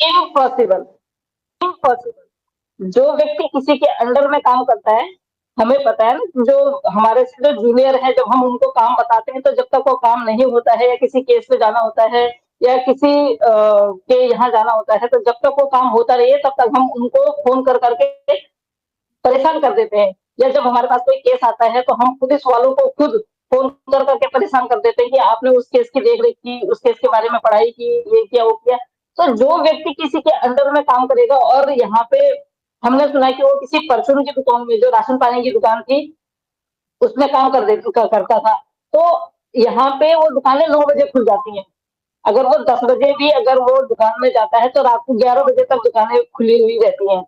Impossible, impossible. जो व्यक्ति किसी के अंडर में काम करता है, हमें पता है ना, जो हमारे से जो जूनियर है, जब हम उनको काम बताते हैं तो जब तक वो काम नहीं होता है, या किसी केस में जाना होता है, या किसी के यहाँ जाना होता है, तो जब तक वो काम होता रही है तब तक हम उनको फोन कर करके परेशान कर देते हैं। या जब हमारे पास कोई केस आता है तो हम पुलिस वालों को खुद फोन कर करके परेशान कर देते हैं कि आपने उस केस की देख रेख की, उस केस के बारे में पढ़ाई की, ये किया वो किया। तो जो व्यक्ति किसी के अंडर में काम करेगा, और यहाँ पे हमने सुना कि वो किसी परचून की दुकान में, जो राशन पानी की दुकान थी, उसमें काम करता था। तो यहाँ पे वो दुकानें 9 बजे खुल जाती हैं। अगर वो 10 बजे भी अगर वो दुकान में जाता है तो रात को 11 बजे तक दुकानें खुली हुई रहती हैं।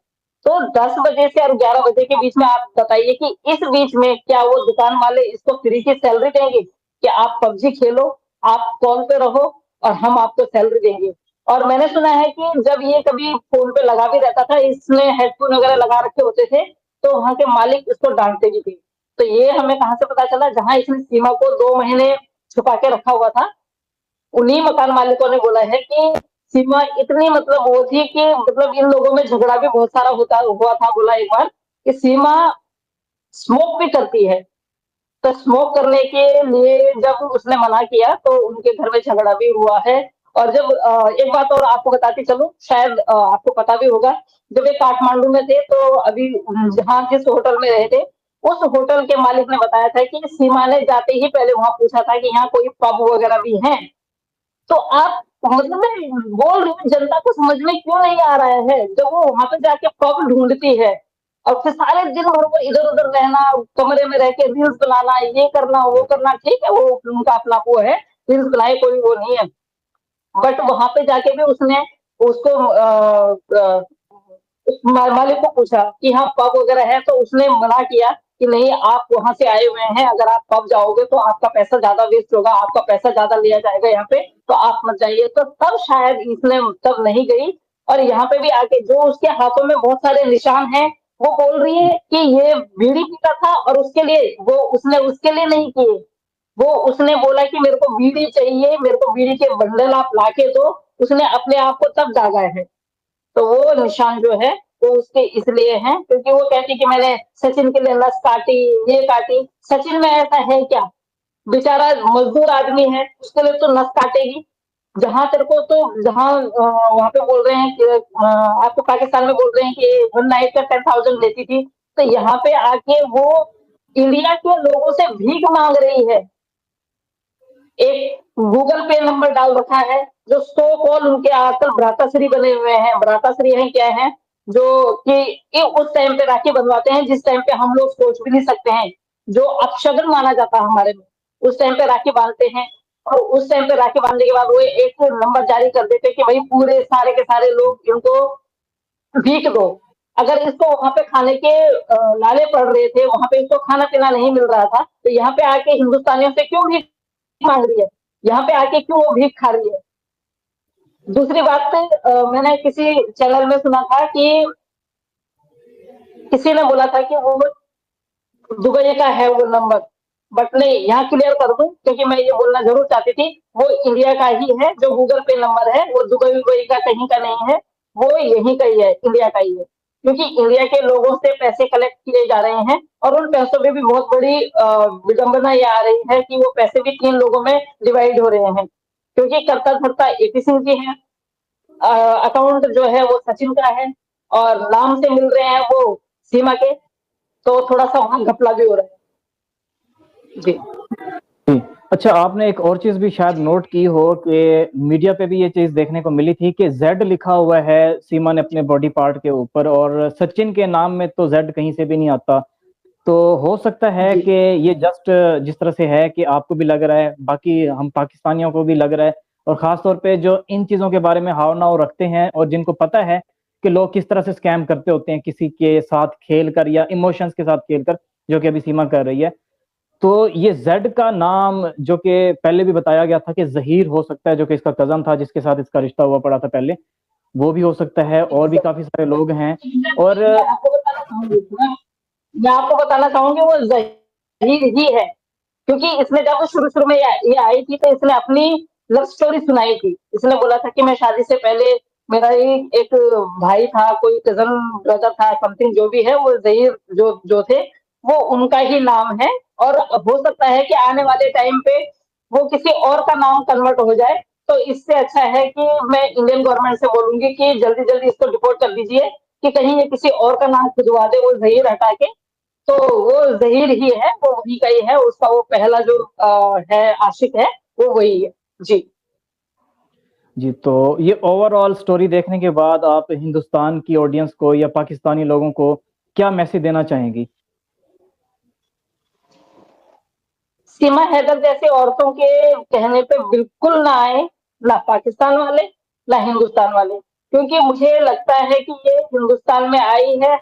तो 10 बजे से और 11 बजे के बीच में आप बताइए कि इस बीच में क्या वो दुकान वाले इसको फ्री की सैलरी देंगे कि आप पबजी खेलो, आप कॉल पे रहो, और हम आपको सैलरी देंगे। और मैंने सुना है कि जब ये कभी फोन पे लगा भी रहता था, इसमें हेडफोन वगैरह लगा रखे होते थे, तो वहां के मालिक इसको डांटते भी थे। तो ये हमें कहाँ से पता चला? जहां इसने सीमा को 2 महीने छुपा के रखा हुआ था, उन्हीं मकान मालिकों ने बोला है कि सीमा इतनी मतलब वो थी कि मतलब इन लोगों में झगड़ा भी बहुत सारा होता हुआ था। बोला एक बार कि सीमा स्मोक भी करती है, तो स्मोक करने के लिए जब उसने मना किया तो उनके घर में झगड़ा भी हुआ है। और जब एक बात और आपको बताती चलूं, शायद आपको पता भी होगा, जब ये काठमांडू में थे तो अभी जहाँ जिस होटल में रहे थे, उस होटल के मालिक ने बताया था कि सीमा ने जाते ही पहले वहां पूछा था कि यहाँ कोई पब वगैरह भी है। तो आप मतलब मैं बोल रही हूँ, जनता को समझ में क्यों नहीं आ रहा है? जब वो वहां पे जाके पब ढूंढती है, और फिर सारे दिन भर वो इधर उधर रहना, कमरे में रह के रील्स बनाना, ये करना वो करना, ठीक है वो उनका अपना वो है, रील्स बनाए, कोई वो नहीं है। बट वहां पे जाके भी उसने उसको उस मालिक को पूछा कि हाँ पब वगैरह है, तो उसने मना किया कि नहीं, आप वहां से आए हुए हैं, अगर आप पब जाओगे तो आपका पैसा ज्यादा वेस्ट होगा, आपका पैसा ज्यादा लिया जाएगा यहाँ पे, तो आप मत जाइए। तो तब शायद इसने तब नहीं गई। और यहाँ पे भी आके जो उसके हाथों में बहुत सारे निशान हैं, वो बोल रही है कि ये बीड़ी पीता था, और उसके लिए वो उसने उसके लिए नहीं किए, वो उसने बोला कि मेरे को बीड़ी चाहिए, मेरे को बीड़ी के बंडल आप लाके दो। उसने अपने आप को तब जागा है। तो वो निशान जो है वो उसके इसलिए है क्योंकि वो कहती कि मैंने सचिन के लिए नस काटी, ये काटी। सचिन में ऐसा है क्या? बेचारा मजदूर आदमी है, उसके लिए तो नस काटेगी। जहां तेरे को तो जहां वहां पे बोल रहे हैं कि आपको पाकिस्तान में बोल रहे हैं कि वन नाइट का 10,000 लेती थी, तो यहाँ पे आके वो इंडिया के लोगों से भीख मांग रही है। एक गूगल पे नंबर डाल रखा है, जो सो कॉल उनके आजकल भ्राताश्री बने हुए हैं। भ्राताश्री है क्या है? जो कि उस टाइम पे राखी बंधवाते हैं जिस टाइम पे हम लोग सोच भी नहीं सकते हैं, जो अपशगुन माना जाता है हमारे में। उस टाइम पे राखी बांधते हैं, और उस टाइम पे राखी बांधने के बाद वो एक नंबर जारी कर देते हैं कि भाई पूरे सारे के सारे लोग इनको भीख दो। अगर इसको वहां पे खाने के लाले पड़ रहे थे, वहां पे इसको खाना पीना नहीं मिल रहा था, तो यहाँ पे आके हिंदुस्तानियों से क्यों भीख मांग रही है? यहाँ पे आके क्यों वो भीख खा रही है? दूसरी बात, मैंने किसी चैनल में सुना था कि किसी ने बोला था कि वो दुबई का है वो नंबर। बट नहीं, यहाँ क्लियर कर दूं क्योंकि मैं ये बोलना जरूर चाहती थी, वो इंडिया का ही है। जो गूगल पे नंबर है वो दुबई वुबई का कहीं का नहीं है, वो यहीं का ही है, इंडिया का ही है। क्योंकि इंडिया के लोगों से पैसे कलेक्ट किए जा रहे हैं, और उन पैसों में भी बहुत बड़ी विडंबना ये आ रही है कि वो पैसे भी 3 लोगों में डिवाइड हो रहे हैं। क्योंकि करता धरता एपी सिंह जी है, अकाउंट जो है वो सचिन का है, और नाम से मिल रहे हैं वो सीमा के। तो थोड़ा सा वहां घपला भी हो रहा है जी। जी। अच्छा, आपने एक और चीज भी शायद नोट की हो कि मीडिया पे भी ये चीज देखने को मिली थी कि जेड लिखा हुआ है सीमा ने अपने बॉडी पार्ट के ऊपर, और सचिन के नाम में तो जेड कहीं से भी नहीं आता। तो हो सकता है कि ये जस्ट जिस तरह से है कि आपको भी लग रहा है, बाकी हम पाकिस्तानियों को भी लग रहा है, और खास तौर पे जो इन चीजों के बारे में हाव नाव रखते हैं और जिनको पता है कि लोग किस तरह से स्कैम करते होते हैं किसी के साथ खेल कर या इमोशंस के साथ खेल कर, जो कि अभी सीमा कर रही है। तो ये जेड का नाम जो कि पहले भी बताया गया था कि जहीर हो सकता है, जो कि इसका कजन था जिसके साथ इसका रिश्ता हुआ पड़ा था पहले, वो भी हो सकता है, और भी काफी सारे लोग हैं। और मैं आपको बताना चाहूंगी वो जहीर ही है। क्योंकि इसने जब शुरू शुरू में ये आई थी तो इसने अपनी लव स्टोरी सुनाई थी। इसने बोला था कि मैं शादी से पहले मेरा ही एक भाई था, कोई कज़न ब्रदर था, समथिंग जो भी है, वो ज़हीर जो जो थे, वो उनका ही नाम है। और हो सकता है कि आने वाले टाइम पे वो किसी और का नाम कन्वर्ट हो जाए। तो इससे अच्छा है कि मैं इंडियन गवर्नमेंट से बोलूँगी कि जल्दी-जल्दी इसको डिपोर्ट कर दीजिए, कि कहीं ये किसी और का नाम खुजवा दे वो ज़हीर हटा के। तो वो ज़हीर ही है, वो वही का ही है, उसका वो पहला जो है आशिक है, वो वही है। जी। जी, तो ये ओवरऑल स्टोरी देखने के बाद आप हिंदुस्तान की ऑडियंस को या पाकिस्तानी लोगों को क्या मैसेज देना चाहेंगी? सीमा हैदर जैसी औरतों के कहने पे बिल्कुल ना आए, ना पाकिस्तान वाले, ना हिंदुस्तान वाले। क्योंकि मुझे लगता है कि ये हिंदुस्तान में आई है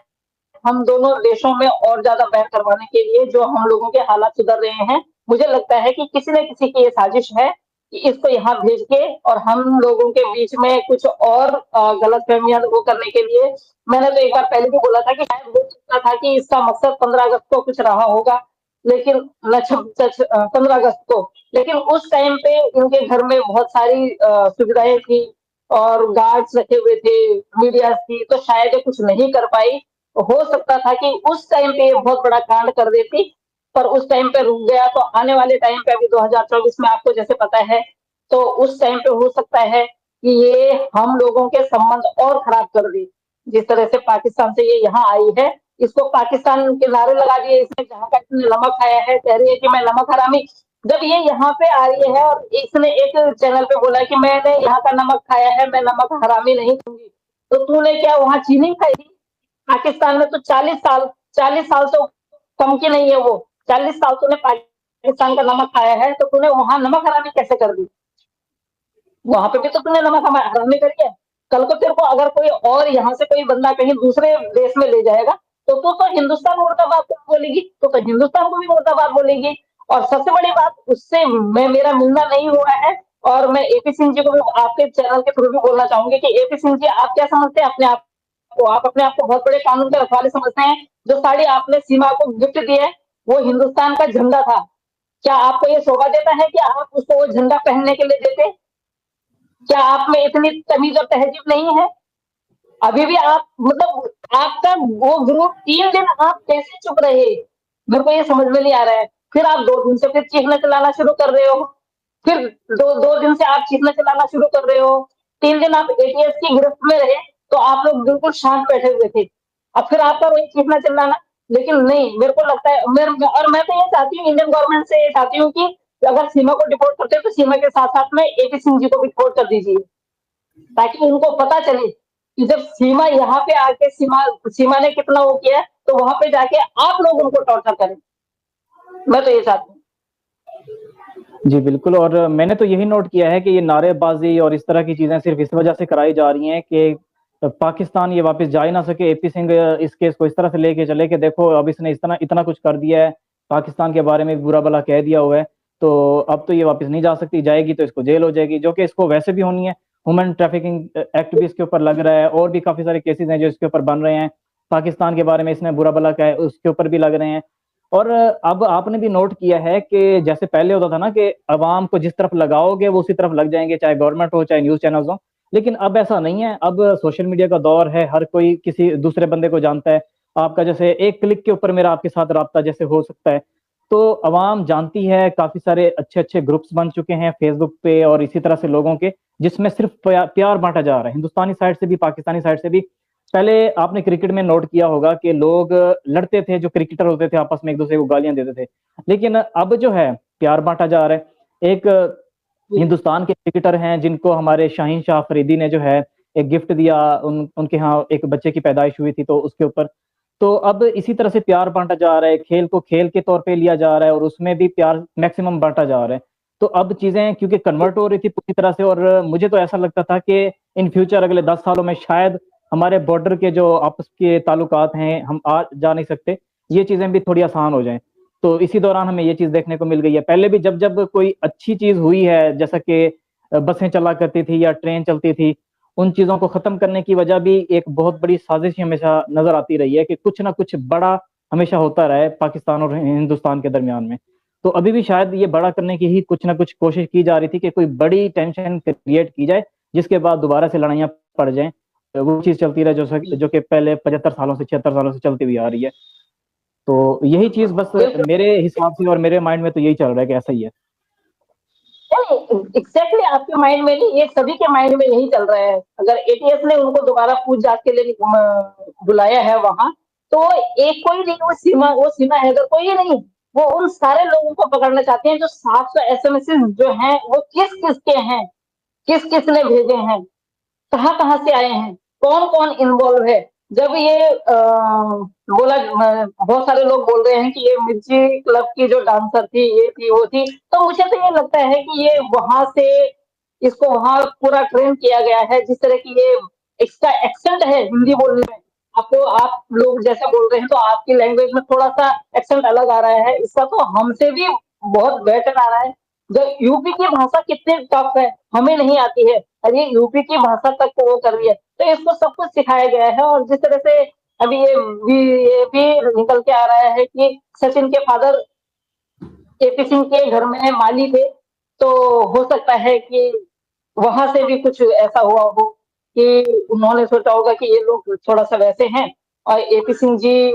हम दोनों देशों में और ज़्यादा बैर करवाने के लिए, जो हम लोगों के हालात सुधर रहे हैं। मुझे लगता है कि किसी न किसी की ये साजिश है कि इसको यहाँ भेज के और हम लोगों के बीच में कुछ और गलतफ़हमियाँ वो करने के लिए। मैंने तो एक बार पहले भी बोला था कि शायद हो सकता था कि इसका मकसद 15 अगस्त को कुछ रहा होगा, लेकिन न छब सच 15 अगस्त को। लेकिन उस टाइम पे इनके घर में बहुत सारी सुविधाएँ थी और गार्ड्स रखे हुए थे, मीडिया थी, तो शायद ये कुछ नहीं कर पाई। हो सकता था कि उस टाइम पे ये बहुत बड़ा कांड कर देती, पर उस टाइम पे रुक गया। तो आने वाले टाइम पे अभी 2024 में आपको जैसे पता है, तो उस टाइम पे हो सकता है कि ये हम लोगों के संबंध और खराब कर दे। जिस तरह से पाकिस्तान से ये यहाँ आई है, इसको पाकिस्तान के नारे लगा दिए, इसने जहाँ का इसने नमक खाया है, कह रही है कि मैं नमक हरामी। जब ये यहाँ पे आ रही है और इसने एक चैनल पे बोला कि मैंने यहाँ का नमक खाया है, मैं नमक हरामी नहीं खाऊंगी, तो तूने क्या वहाँ चीनी खाई थी? पाकिस्तान में तो 40 साल तो कम की नहीं है वो। 40 साल तूने पाकिस्तान का नमक खाया है, तो तूने वहां नमक हरामी कैसे कर दी? वहां पे भी तो तूने नमक हरामी करी है। कल को तेरे को अगर कोई और यहाँ से कोई बंदा कहीं दूसरे देश में ले जाएगा, तो तू तो हिंदुस्तान मुर्दाबाद बोलेगी, तो हिंदुस्तान को भी मुर्दाबाद बोलेगी। और सबसे बड़ी बात, उससे मैं मेरा मिलना नहीं हुआ है, और मैं एपी सिंह जी को भी आपके चैनल के थ्रू भी बोलना चाहूंगी कि एपी सिंह जी, आप क्या समझते हैं अपने आप को? आप अपने आप को बहुत बड़े कानून के रखवाले समझते हैं? जो साड़ी आपने सीमा को गिफ्ट दी है, वो हिंदुस्तान का झंडा था। क्या आपको ये शोभा देता है कि आप उसको वो झंडा पहनने के लिए देते? क्या आप में इतनी तमीज और तहजीब नहीं है? अभी भी आप, मतलब आपका वो ग्रुप 3 दिन आप कैसे चुप रहे? मेरे को ये समझ में नहीं आ रहा है। फिर आप 2 दिन से फिर चीखना चिल्लाना शुरू कर रहे हो। फिर दो दो दिन से आप चीखना चिल्लाना शुरू कर रहे हो। 3 दिन आप एटीएस की गिरफ्त में रहे, तो आप लोग बिल्कुल शांत बैठे हुए थे। अब फिर आपका वही चीखना चिल्लाना। लेकिन नहीं, मेरे को लगता है, और मैं तो ये चाहती हूँ, इंडियन गवर्नमेंट से ये चाहती हूँ कि अगर सीमा को डिपोर्ट करते हैं, तो सीमा के साथ साथ में एपी सिंह जी को भी डिपोर्ट कर दीजिए, ताकि उनको पता चले कि जब सीमा यहाँ पे आके सीमा सीमा ने कितना वो किया, तो वहां पे जाके आप लोग उनको टॉर्चर करें। मैं तो ये चाहती हूँ। जी, बिल्कुल। और मैंने तो यही नोट किया है कि ये नारेबाज़ी और इस तरह की चीज़ें सिर्फ़ इस वजह से कराई जा रही हैं कि पाकिस्तान ये वापस जा ही ना सके। एपी सिंह इस केस को इस तरह से लेके चले कि देखो अब इसने इतना इतना कुछ कर दिया है, पाकिस्तान के बारे में बुरा-भला कह दिया हुआ है, तो अब तो ये वापस नहीं जा सकती, जाएगी तो इसको जेल हो जाएगी, जो कि इसको वैसे भी होनी है। ह्यूमन ट्रैफिकिंग एक्ट भी इसके ऊपर लग रहा है, और भी काफ़ी सारे केसेज़ हैं जो इसके ऊपर बन रहे हैं। पाकिस्तान के बारे में इसने बुरा-भला कहा है, उसके ऊपर भी लग रहे हैं। और अब आपने भी नोट किया है कि जैसे पहले होता था ना कि अवाम को जिस तरफ लगाओगे वो उसी तरफ लग जाएँगे, चाहे गवर्नमेंट हो, चाहे न्यूज़ चैनल्स हों। लेकिन अब ऐसा नहीं है, अब सोशल मीडिया का दौर है, हर कोई किसी दूसरे बंदे को जानता है। आपका जैसे एक क्लिक के ऊपर मेरा आपके साथ राब्ता जैसे हो सकता है। तो अवाम जानती है, काफ़ी सारे अच्छे-अच्छे ग्रुप्स बन चुके हैं फेसबुक पे और इसी तरह से लोगों के, जिसमें सिर्फ़ प्यार बाँटा जा रहा है। हिंदुस्तानी साइड से भी, पाकिस्तानी साइड से भी। पहले आपने क्रिकेट में नोट किया होगा कि लोग लड़ते थे, जो क्रिकेटर होते थे आपस में एक-दूसरे को गालियाँ देते थे। लेकिन अब जो है प्यार बाँटा जा रहा है। एक हिंदुस्तान के क्रिकेटर हैं जिनको हमारे शाहीन शाह अफरीदी ने जो है एक गिफ्ट दिया, उनके यहाँ एक बच्चे की पैदाइश हुई थी तो उसके ऊपर। तो अब इसी तरह से प्यार बाँटा जा रहा है, खेल को खेल के तौर पे लिया जा रहा है और उसमें भी प्यार मैक्सिमम बाँटा जा रहा है। तो अब चीज़ें क्योंकि कन्वर्ट हो रही थी पूरी तरह से, और मुझे तो ऐसा लगता था कि इन फ्यूचर अगले 10 सालों में शायद हमारे बॉर्डर के जो आपस के ताल्लुकात हैं, हम आ जा नहीं सकते, ये चीज़ें भी थोड़ी आसान हो जाएँ। तो इसी दौरान हमें ये चीज़ देखने को मिल गई है। पहले भी जब-जब कोई अच्छी चीज़ हुई है, जैसा कि बसें चला करती थी या ट्रेन चलती थी, उन चीज़ों को ख़त्म करने की वजह भी एक बहुत बड़ी साज़िश ही हमेशा नज़र आती रही है कि कुछ ना कुछ बड़ा हमेशा होता रहा है पाकिस्तान और हिंदुस्तान के दरमियान में। तो अभी भी शायद ये बड़ा करने की ही कुछ ना कुछ कोशिश की जा रही थी कि कोई बड़ी टेंशन क्रिएट की जाए, जिसके बाद दोबारा से लड़ाइयाँ पड़ जाएं, वो चीज चलती रहे जो कि पहले 75 सालों से 76 सालों से चलती हुई आ रही है। तो यही चीज बस बिल्कुल मेरे हिसाब से और मेरे माइंड में तो यही चल रहा है कि ऐसा ही है। एग्जैक्टली आपके माइंड में नहीं, ये सभी के माइंड में यही चल रहा है। अगर एटीएस ने उनको दोबारा पूछ जांच के लिए बुलाया है वहां, तो एक कोई नहीं, वो सीमा हैदर कोई ही नहीं, वो उन सारे लोगों को पकड़ना चाहते हैं जो 700 एसएमएस जो हैं वो किस किस के हैं, किस किस ने भेजे हैं, कहाँ कहाँ से आए हैं, कौन कौन इन्वॉल्व है। जब ये बहुत सारे लोग बोल रहे हैं कि ये मिर्ची क्लब की जो डांसर थी, ये थी वो थी, तो मुझे तो ये लगता है कि ये वहां से इसको वहां पूरा ट्रेन किया गया है। जिस तरह की ये इसका एक्सेंट है हिंदी बोलने में, आपको आप लोग जैसे बोल रहे हैं तो आपकी लैंग्वेज में थोड़ा सा एक्सेंट अलग आ रहा है, इसका तो हमसे भी बहुत बेटर आ रहा है। जो यूपी की भाषा कितनी टफ है, हमें नहीं आती है, और ये यूपी की भाषा तक को वो कर रही है, तो इसको सब कुछ सिखाया गया है। और जिस तरह से अभी ये भी निकल के आ रहा है कि सचिन के फादर एपी सिंह के घर में माली थे, तो हो सकता है कि वहां से भी कुछ ऐसा हुआ हो कि उन्होंने सोचा होगा कि ये लोग थोड़ा सा वैसे हैं, और एपी सिंह जी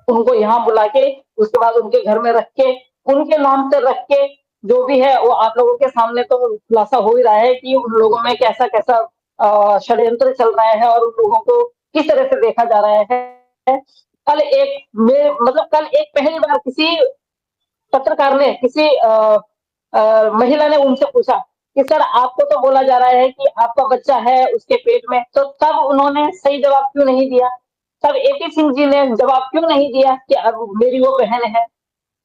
उनको यहाँ बुला के उसके बाद उनके घर में रख के उनके नाम से रख के, जो भी है वो आप लोगों के सामने तो खुलासा हो ही रहा है कि उन लोगों में कैसा कैसा षड्यंत्र चल रहा है और उन लोगों को किस तरह से देखा जा रहा है। मतलब कल एक पहली बार किसी पत्रकार ने किसी महिला ने उनसे पूछा कि सर आपको तो बोला जा रहा है कि आपका बच्चा है उसके पेट में, तो तब उन्होंने सही जवाब क्यों नहीं दिया। तब एपी सिंह जी ने जवाब क्यों नहीं दिया कि अब मेरी वो बहन है।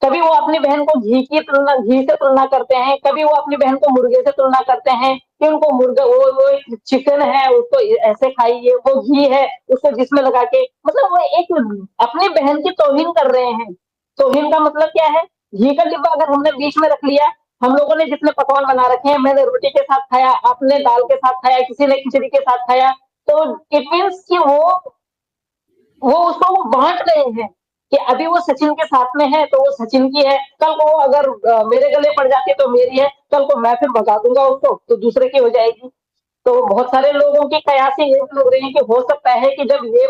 कभी वो अपनी बहन को घी से तुलना करते हैं, कभी वो अपनी बहन को मुर्गे से तुलना करते हैं कि उनको मुर्गा वो चिकन है उसको ऐसे खाइए, वो घी है उसको जिसमें लगा के, मतलब वो एक अपनी बहन की तौहीन कर रहे हैं। तौहीन का मतलब क्या है, घी का डिब्बा अगर हमने बीच में रख लिया, हम लोगों ने जितने पकवान बना रखे हैं, मैंने रोटी के साथ खाया, आपने दाल के साथ खाया, किसी ने खिचड़ी के साथ खाया, तो इट मीन्स कि वो उसको वो बांट रहे हैं कि अभी वो सचिन के साथ में है तो वो सचिन की है, कल को अगर मेरे गले पड़ जाती है तो मेरी है, कल को मैं फिर भगा दूंगा उसको तो दूसरे की हो जाएगी। तो बहुत सारे लोगों की कयासें ये हो रही है कि हो सकता है कि जब ये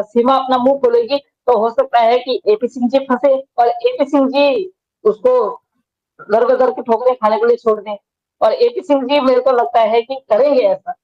सीमा अपना मुंह खोलेगी तो हो सकता है कि एपी सिंह जी फंसे और एपी सिंह जी उसको दर बदर की ठोकरें खाने के लिए छोड़ दें। और एपी सिंह जी मेरे को लगता है कि करेंगे ऐसा।